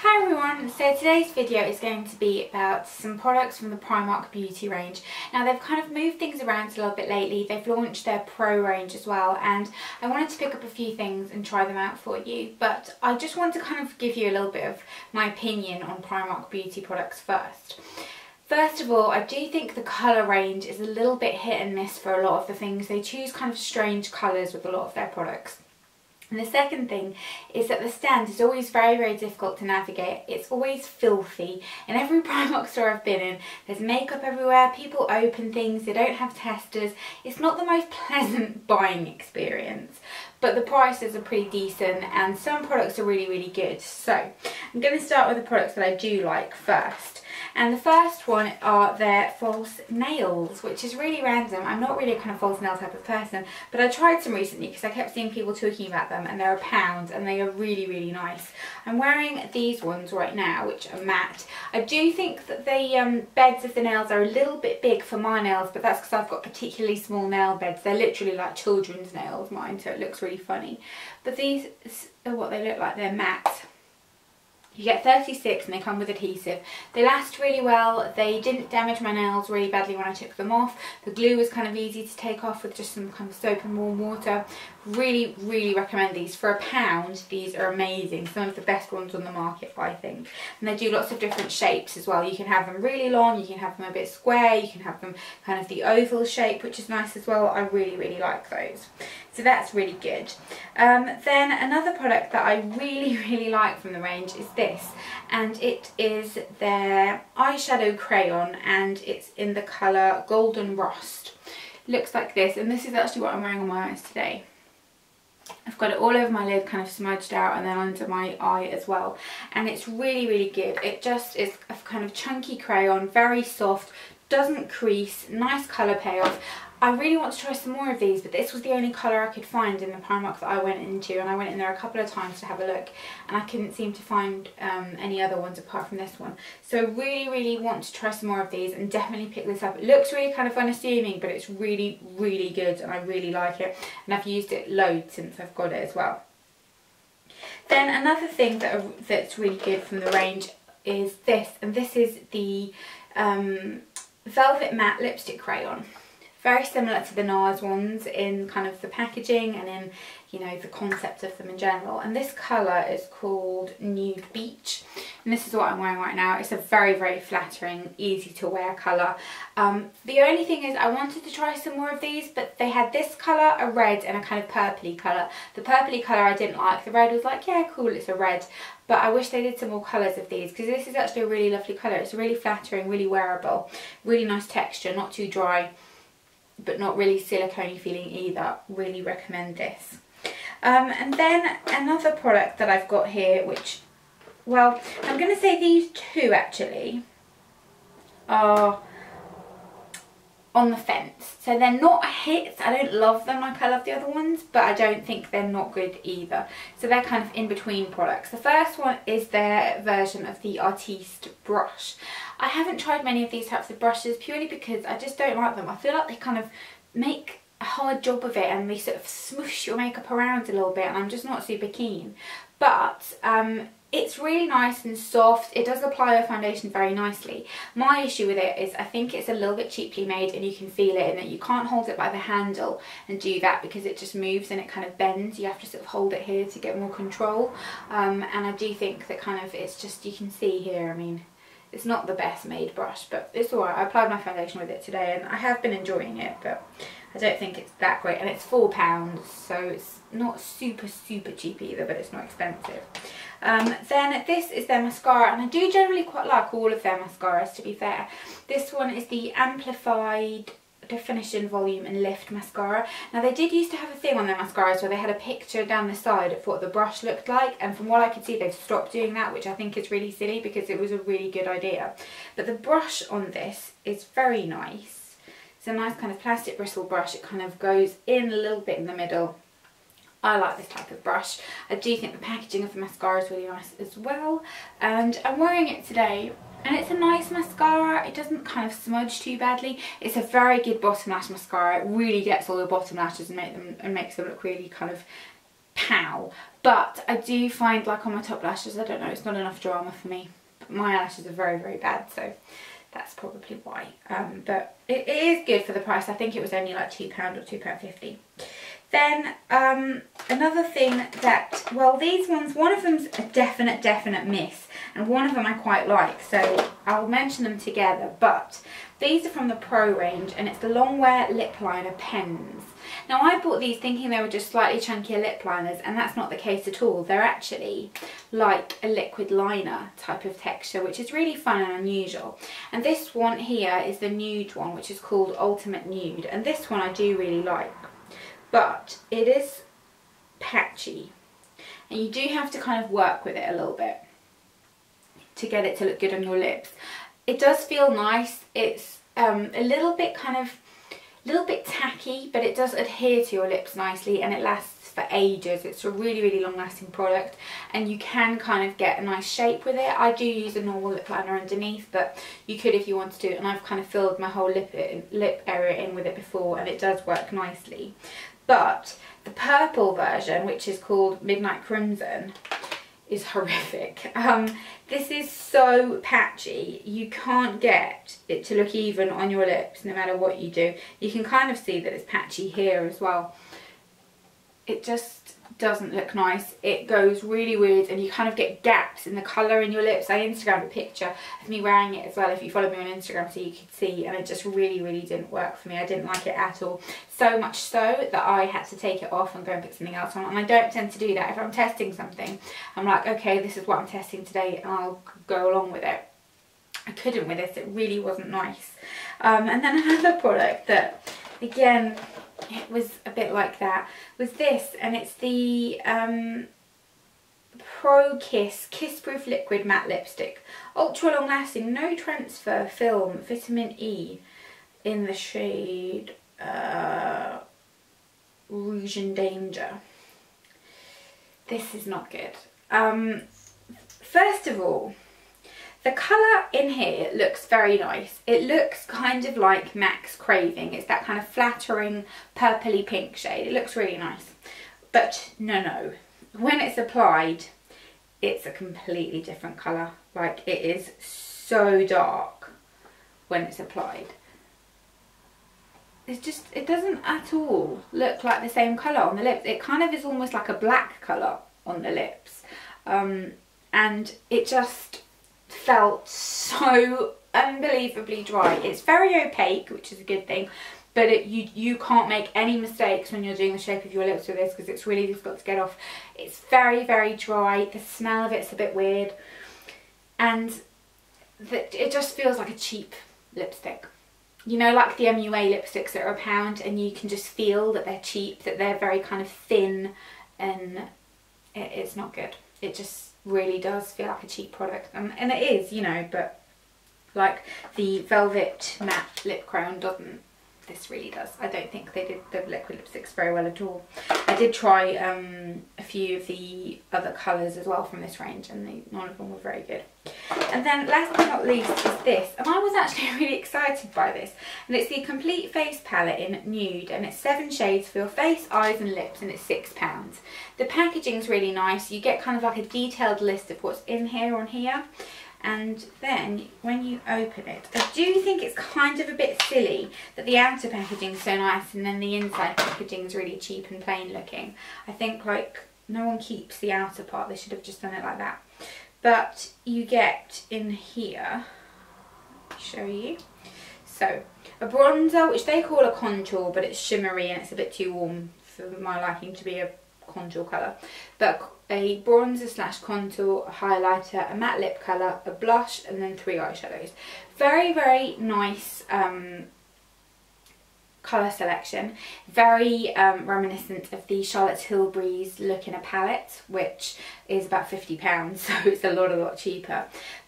Hi everyone, so today's video is going to be about some products from the Primark beauty range. Now they've kind of moved things around a little bit lately. They've launched their Pro range as well, and I wanted to pick up a few things and try them out for you, but I just want to kind of give you a little bit of my opinion on Primark beauty products first. First of all, I do think the colour range is a little bit hit and miss for a lot of the things. They choose kind of strange colours with a lot of their products. And the second thing is that the stand is always very, very difficult to navigate. It's always filthy. In every Primark store I've been in, there's makeup everywhere, people open things, they don't have testers. It's not the most pleasant buying experience, but the prices are pretty decent and some products are really, really good. So I'm going to start with the products that I do like first. And the first one are their false nails, which is really random. I'm not really a kind of false nail type of person, but I tried some recently because I kept seeing people talking about them, and they're £1 and they are really, really nice. I'm wearing these ones right now, which are matte. I do think that the beds of the nails are a little bit big for my nails, but that's because I've got particularly small nail beds. They're literally like children's nails, mine, so it looks really funny. But these are what they look like. They're matte. You get 36 and they come with adhesive. They last really well. They didn't damage my nails really badly when I took them off. The glue was kind of easy to take off with just some kind of soap and warm water. Really, really recommend these. For £1, these are amazing. Some of the best ones on the market, I think. And they do lots of different shapes as well. You can have them really long, you can have them a bit square, you can have them kind of the oval shape, which is nice as well. I really, really like those. So that's really good. Then another product that I really, really like from the range is this. And it is their eyeshadow crayon, and it's in the colour Golden Rust. Looks like this, and this is actually what I'm wearing on my eyes today. I've got it all over my lid, kind of smudged out, and then under my eye as well. And it's really, really good. It just is a kind of chunky crayon, very soft, doesn't crease, nice colour payoff. I really want to try some more of these, but this was the only colour I could find in the Primark that I went into, and I went in there a couple of times to have a look, and I couldn't seem to find any other ones apart from this one. So really, really want to try some more of these and definitely pick this up. It looks really kind of unassuming, but it's really, really good and I really like it, and I've used it loads since I've got it as well. Then another thing that's really good from the range is this, and this is the Velvet Matte Lipstick Crayon. Very similar to the NARS ones in kind of the packaging and in, you know, the concept of them in general. And this colour is called Nude Beach. And this is what I'm wearing right now. It's a very, very flattering, easy to wear colour. The only thing is I wanted to try some more of these, but they had this colour, a red, and a kind of purpley colour. The purpley colour I didn't like. The red was like, yeah, cool, it's a red. But I wish they did some more colours of these, because this is actually a really lovely colour. It's really flattering, really wearable, really nice texture, not too dry, but not really silicone feeling either. Really recommend this. And then another product that I've got here, which, well, I'm going to say these two actually are on the fence. So they're not hits. I don't love them like I love the other ones, but I don't think they're not good either. So they're kind of in between products. The first one is their version of the Artiste brush. I haven't tried many of these types of brushes purely because I just don't like them. I feel like they kind of make a hard job of it and they sort of smoosh your makeup around a little bit, and I'm just not super keen. But it's really nice and soft. It does apply your foundation very nicely. My issue with it is I think it's a little bit cheaply made, and you can feel it in that you can't hold it by the handle and do that because it just moves and it kind of bends. You have to sort of hold it here to get more control. And I do think that kind of it's just, you can see here, I mean, it's not the best made brush, but it's alright. I applied my foundation with it today and I have been enjoying it, but I don't think it's that great. And it's £4, so it's not super, super cheap either, but it's not expensive. Then this is their mascara, and I do generally quite like all of their mascaras, to be fair. This one is the Amplified Definition, Volume and Lift mascara. Now they did used to have a thing on their mascaras where they had a picture down the side of what the brush looked like, and from what I could see they've stopped doing that, which I think is really silly because it was a really good idea. But the brush on this is very nice. It's a nice kind of plastic bristle brush. It kind of goes in a little bit in the middle. I like this type of brush. I do think the packaging of the mascara is really nice as well, and I'm wearing it today. And it's a nice mascara. It doesn't kind of smudge too badly. It's a very good bottom lash mascara. It really gets all your bottom lashes and makes them look really kind of pow. But I do find, like on my top lashes, I don't know, it's not enough drama for me. But my lashes are very, very bad, so that's probably why. But it is good for the price. I think it was only like £2 or £2.50. Then another thing that, well, these ones, one of them's a definite miss, and one of them I quite like, so I'll mention them together. But these are from the Pro range, and it's the Longwear Lip Liner Pens. Now, I bought these thinking they were just slightly chunkier lip liners, and that's not the case at all. They're actually like a liquid liner type of texture, which is really fun and unusual. And this one here is the nude one, which is called Ultimate Nude, and this one I do really like. But it is patchy, and you do have to kind of work with it a little bit to get it to look good on your lips. It does feel nice. It's a little bit tacky, but it does adhere to your lips nicely, and it lasts for ages. It's a really long lasting product, and you can kind of get a nice shape with it. I do use a normal lip liner underneath, but you could if you wanted to, and I've kind of filled my whole lip area in with it before, and it does work nicely. But the purple version, which is called Midnight Crimson, is horrific. This is so patchy, you can't get it to look even on your lips no matter what you do. You can kind of see that it's patchy here as well. It just doesn't look nice. It goes really weird, and you kind of get gaps in the colour in your lips. I Instagrammed a picture of me wearing it as well, if you follow me on Instagram, so you could see, and it just really didn't work for me. I didn't like it at all. So much so that I had to take it off and go and put something else on, and I don't tend to do that. If I'm testing something, I'm like, okay, this is what I'm testing today, and I'll go along with it. I couldn't with this, it really wasn't nice. And then another product that, again, it was a bit like that, was this, and it's the Pro Kiss Kiss-Proof Liquid Matte Lipstick. Ultra long lasting, no transfer film, vitamin E, in the shade Rouge and Danger. This is not good. First of all, the colour in here looks very nice. It looks kind of like Mac's Craving. It's that kind of flattering purpley pink shade. It looks really nice. But no. When it's applied, it's a completely different colour. Like, it is so dark when it's applied. It's just, it doesn't at all look like the same colour on the lips. It kind of is almost like a black colour on the lips. And it just felt so unbelievably dry. It's very opaque, which is a good thing, but you can't make any mistakes when you're doing the shape of your lips with this, because it's really difficult to get off. It's very dry. The smell of it's a bit weird, and it just feels like a cheap lipstick. You know, like the MUA lipsticks that are £1, and you can just feel that they're cheap, that they're very kind of thin, and it's not good. It just really does feel like a cheap product, and it is, you know, but like the Velvet Matte Lip Crown doesn't. This really does. I don't think they did the liquid lipsticks very well at all. I did try a few of the other colours as well from this range, and none of them were very good. And then last but not least is this, and I was actually really excited by this, and it's the Complete Face Palette in Nude, and it's 7 shades for your face, eyes and lips, and it's £6. The packaging's really nice. You get kind of like a detailed list of what's in here on here. And then when you open it, I do think it's kind of a bit silly that the outer packaging is so nice and then the inside packaging is really cheap and plain looking. I think, like, no one keeps the outer part. They should have just done it like that. But you get in here, let me show you. So a bronzer, which they call a contour, but it's shimmery and it's a bit too warm for my liking to be a contour colour. But a bronzer slash contour, a highlighter, a matte lip colour, a blush, and then 3 eyeshadows. Very nice colour selection. Very reminiscent of the Charlotte Tilbury's look in a palette, which is about £50, so it's a lot cheaper.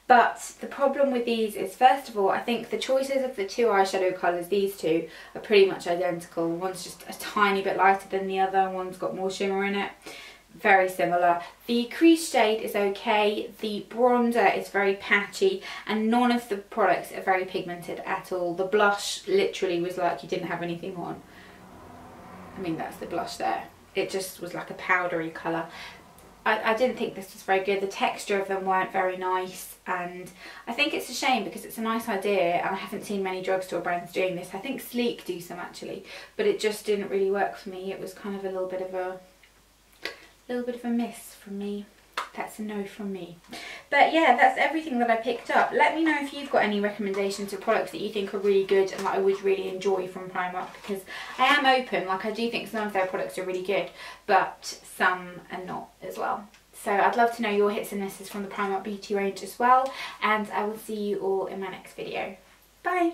But the problem with these is, first of all, I think the choices of the 2 eyeshadow colours, these two, are pretty much identical. One's just a tiny bit lighter than the other, one's got more shimmer in it. Very similar. The crease shade is okay, the bronzer is very patchy, and none of the products are very pigmented at all. The blush literally was like you didn't have anything on. I mean, that's the blush there. it just was like a powdery colour. I didn't think this was very good. The texture of them weren't very nice, and I think it's a shame because it's a nice idea and I haven't seen many drugstore brands doing this. I think Sleek do some actually, but it just didn't really work for me. It was kind of a little bit of a miss from me. That's a no from me. But yeah, that's everything that I picked up. Let me know if you've got any recommendations of products that you think are really good and that I would really enjoy from Primark, because I am open. Like, I do think some of their products are really good, but some are not as well. So I'd love to know your hits and misses from the Primark beauty range as well, and I will see you all in my next video. Bye!